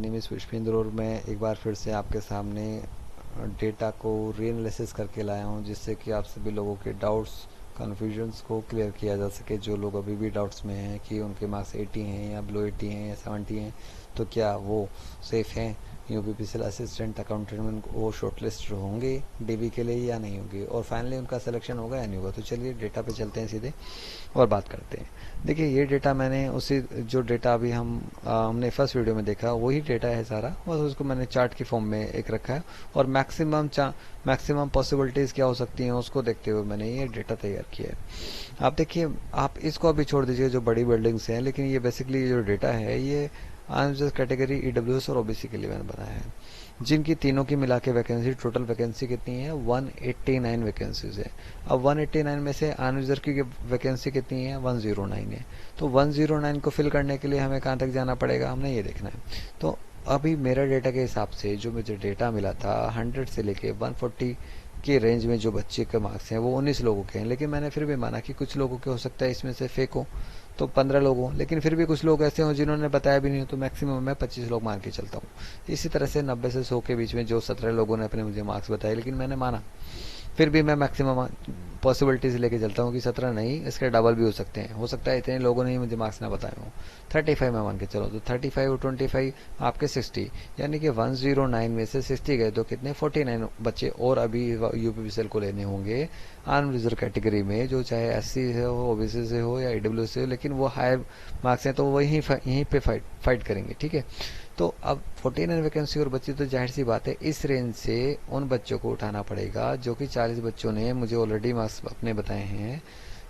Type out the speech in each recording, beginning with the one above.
Name is Pushpendra और मैं एक बार फिर से आपके सामने डेटा को रीएनालिसिस करके लाया हूँ, जिससे कि आप सभी लोगों के डाउट्स कन्फ्यूजन्स को क्लियर किया जा सके। जो लोग अभी भी डाउट्स में हैं कि उनके मार्क्स 80 हैं या बिलो 80 हैं या 70 हैं, तो क्या वो सेफ़ हैं, यूपीपीसीएल असिस्टेंट अकाउंटेंट में वो शॉर्टलिस्ट होंगे डीबी के लिए या नहीं होंगे, और फाइनली उनका सिलेक्शन होगा या नहीं होगा। तो चलिए डेटा पे चलते हैं सीधे और बात करते हैं। देखिए ये डेटा मैंने उसी जो डेटा अभी हमने फर्स्ट वीडियो में देखा वही डेटा है सारा, बस उसको मैंने चार्ट की फॉर्म में एक रखा है और मैक्सिमम पॉसिबिलिटीज़ क्या हो सकती हैं उसको देखते हुए मैंने ये डेटा तैयार किया है। आप देखिए, आप इसको अभी छोड़ दीजिए जो बड़ी बिल्डिंग्स हैं, लेकिन ये बेसिकली जो डेटा है ये अनरिजर्व कैटेगरी ईडब्ल्यूएस और ओबीसी के लिए मैंने बनाया है, जिनकी तीनों की मिला के वैकेंसी टोटल वैकेंसी कितनी है 189 वैकेंसीज है। अब 189 में से अनरिजर्व की वैकेंसी कितनी है 109 है। तो 109 को फिल करने के लिए हमें कहाँ तक जाना पड़ेगा, हमने ये देखना है। तो अभी मेरा डेटा के हिसाब से जो मुझे डेटा मिला था 100 से लेके 140 के रेंज में जो बच्चे के मार्क्स हैं वो 19 लोगों के हैं, लेकिन मैंने फिर भी माना कि कुछ लोगों के हो सकता है इसमें से फेक हो, तो 15 लोग हों, लेकिन फिर भी कुछ लोग ऐसे हों जिन्होंने बताया भी नहीं हो, तो मैक्सिमम मैं 25 लोग मान के चलता हूँ। इसी तरह से 90 से 100 के बीच में जो 17 लोगों ने अपने मुझे मार्क्स बताए, लेकिन मैंने माना फिर भी मैं मैक्सिमम पॉसिबिलिटीज लेके चलता हूँ कि 17 नहीं, इसके डबल भी हो सकते हैं, हो सकता है इतने लोगों ने ही मुझे मार्क्स ना बताए हों। 35 मैं मान के चलो, तो 35 और 25 आपके 60, यानी कि 109 में से 60 गए तो कितने 49 बच्चे और अभी यूपीपीसीएल को लेने होंगे अनरिजर्व कैटेगरी में, जो चाहे एससी से हो, ओबीसी से हो या ईडब्ल्यू से हो, लेकिन वो हायर मार्क्स हैं तो वो यहीं पे फाइट करेंगे। ठीक है, तो अब 49 वैकेंसी और बच्ची, तो जाहिर सी बात है इस रेंज से उन बच्चों को उठाना पड़ेगा जो कि 40 बच्चों ने मुझे ऑलरेडी मार्क्स अपने बताए हैं,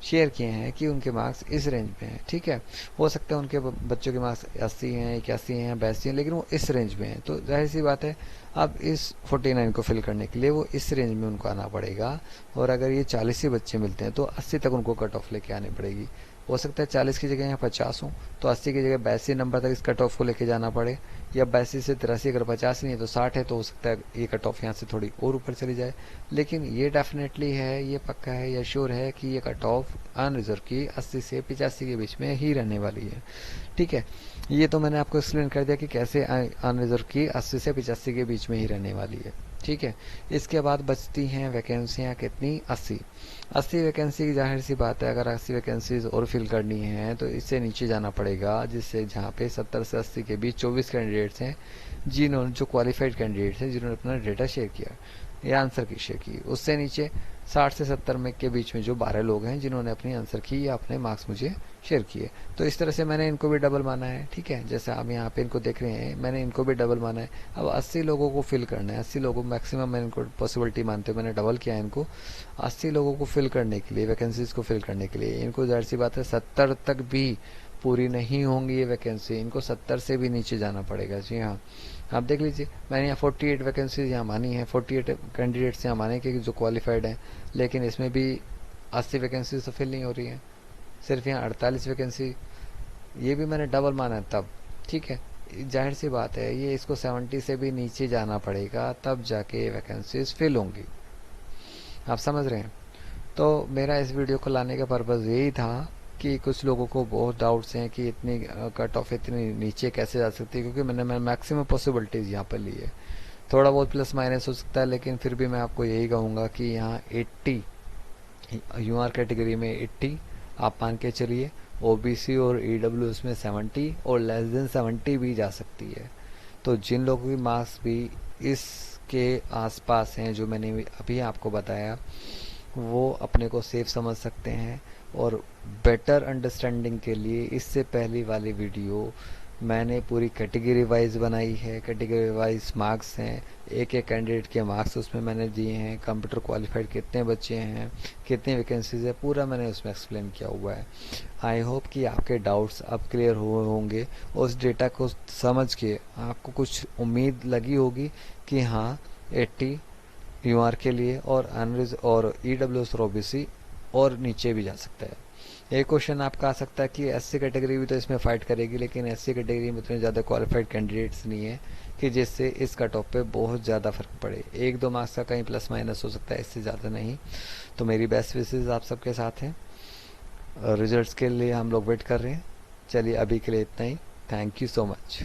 शेयर किए हैं कि उनके मार्क्स इस रेंज में हैं। ठीक है, हो सकता है उनके बच्चों के मार्क्स 80 हैं, 81 हैं, 82 हैं, लेकिन वो इस रेंज में हैं। तो जाहिर सी बात है अब इस 49 को फिल करने के लिए वो इस रेंज में उनको आना पड़ेगा, और अगर ये 40 ही बच्चे मिलते हैं तो 80 तक उनको कट ऑफ लेके आनी पड़ेगी। हो सकता है 40 की जगह यहाँ 50 हो, तो 80 की जगह 82 नंबर तक इस कट ऑफ को लेके जाना पड़े, या 82 से 83, अगर 50 नहीं है तो 60 है, तो हो सकता है ये कट ऑफ यहाँ से थोड़ी और ऊपर चली जाए। लेकिन ये डेफिनेटली है, ये पक्का है या श्योर है कि ये कट ऑफ अनरिजर्व की 80 से 85 के बीच में ही रहने वाली है। ठीक है, ये तो मैंने आपको एक्सप्लेन कर दिया कि कैसे अनरिजर्व की 80 से 85 के बीच में ही रहने वाली है। ठीक है, इसके बाद बचती हैं वैकेंसियाँ कितनी 80 वैकेंसी की, जाहिर सी बात है अगर 80 वैकेंसीज और फिल करनी है तो इससे नीचे जाना पड़ेगा, जिससे जहाँ पे 70 से 80 के बीच 24 कैंडिडेट्स हैं जिन्होंने, जो क्वालिफाइड कैंडिडेट्स हैं जिन्होंने अपना डेटा शेयर किया या आंसर की शेयर की। उससे नीचे 60 से 70 में के बीच में जो 12 लोग हैं जिन्होंने अपनी आंसर की या अपने मार्क्स मुझे शेयर किए। तो इस तरह से मैंने इनको भी डबल माना है। ठीक है, जैसे आप यहाँ पे इनको देख रहे हैं, मैंने इनको भी डबल माना है। अब 80 लोगों को फिल करना है, 80 लोगों मैक्सिमम मैंने इनको पॉसिबिलिटी मानते हुए मैंने डबल किया है इनको। 80 लोगों को फिल करने के लिए, वैकेंसीज को फिल करने के लिए इनको जाहिर सी बात है 70 तक भी पूरी नहीं होंगी ये वैकेंसी, इनको 70 से भी नीचे जाना पड़ेगा। जी हाँ, आप देख लीजिए मैंने यहाँ 48 वैकेंसीज यहाँ मानी है, 48 कैंडिडेट्स यहाँ माने कि जो क्वालिफाइड हैं, लेकिन इसमें भी 80 वैकेंसीज तो फिल नहीं हो रही हैं, सिर्फ यहाँ 48 वैकेंसी, ये भी मैंने डबल माना है तब। ठीक है, जाहिर सी बात है ये इसको 70 से भी नीचे जाना पड़ेगा तब जाके ये वैकेंसीज फिल होंगी। आप समझ रहे हैं? तो मेरा इस वीडियो को लाने का पर्पज़ यही था कि कुछ लोगों को बहुत डाउट्स हैं कि इतनी कट ऑफ इतनी नीचे कैसे जा सकती है, क्योंकि मैंने मैक्सिमम पॉसिबिलिटीज़ यहाँ पर ली है। थोड़ा बहुत प्लस माइनस हो सकता है, लेकिन फिर भी मैं आपको यही कहूँगा कि यहाँ 80 यूआर कैटेगरी में 80 आप मान के चलिए, ओबीसी और ईडब्ल्यू में 70 और लेस देन 70 भी जा सकती है। तो जिन लोगों की मार्क्स भी इसके आसपास हैं जो मैंने अभी आपको बताया, वो अपने को सेफ समझ सकते हैं। और बेटर अंडरस्टैंडिंग के लिए इससे पहली वाली वीडियो मैंने पूरी कैटेगरी वाइज बनाई है, कैटेगरी वाइज मार्क्स हैं, एक एक कैंडिडेट के मार्क्स उसमें मैंने दिए हैं, कंप्यूटर क्वालिफाइड कितने बच्चे हैं, कितनी वैकेंसीज है, पूरा मैंने उसमें एक्सप्लेन किया हुआ है। आई होप कि आपके डाउट्स अब क्लियर हुए होंगे, उस डेटा को समझ के आपको कुछ उम्मीद लगी होगी कि हाँ 80 यूआर के लिए और अनरिज और ईडब्ल्यूएस और ओबीसी और नीचे भी जा सकता है। एक क्वेश्चन आपका आ सकता है कि एससी कैटेगरी भी तो इसमें फाइट करेगी, लेकिन एससी कैटेगरी में उतने ज़्यादा क्वालिफाइड कैंडिडेट्स नहीं है कि जिससे इस कट ऑफ पे बहुत ज़्यादा फर्क पड़े। 1-2 मार्क्स का कहीं प्लस माइनस हो सकता है, इससे ज़्यादा नहीं। तो मेरी बेस्ट विशेज़ आप सबके साथ हैं, रिजल्ट्स के लिए हम लोग वेट कर रहे हैं। चलिए अभी के लिए इतना ही, थैंक यू सो मच।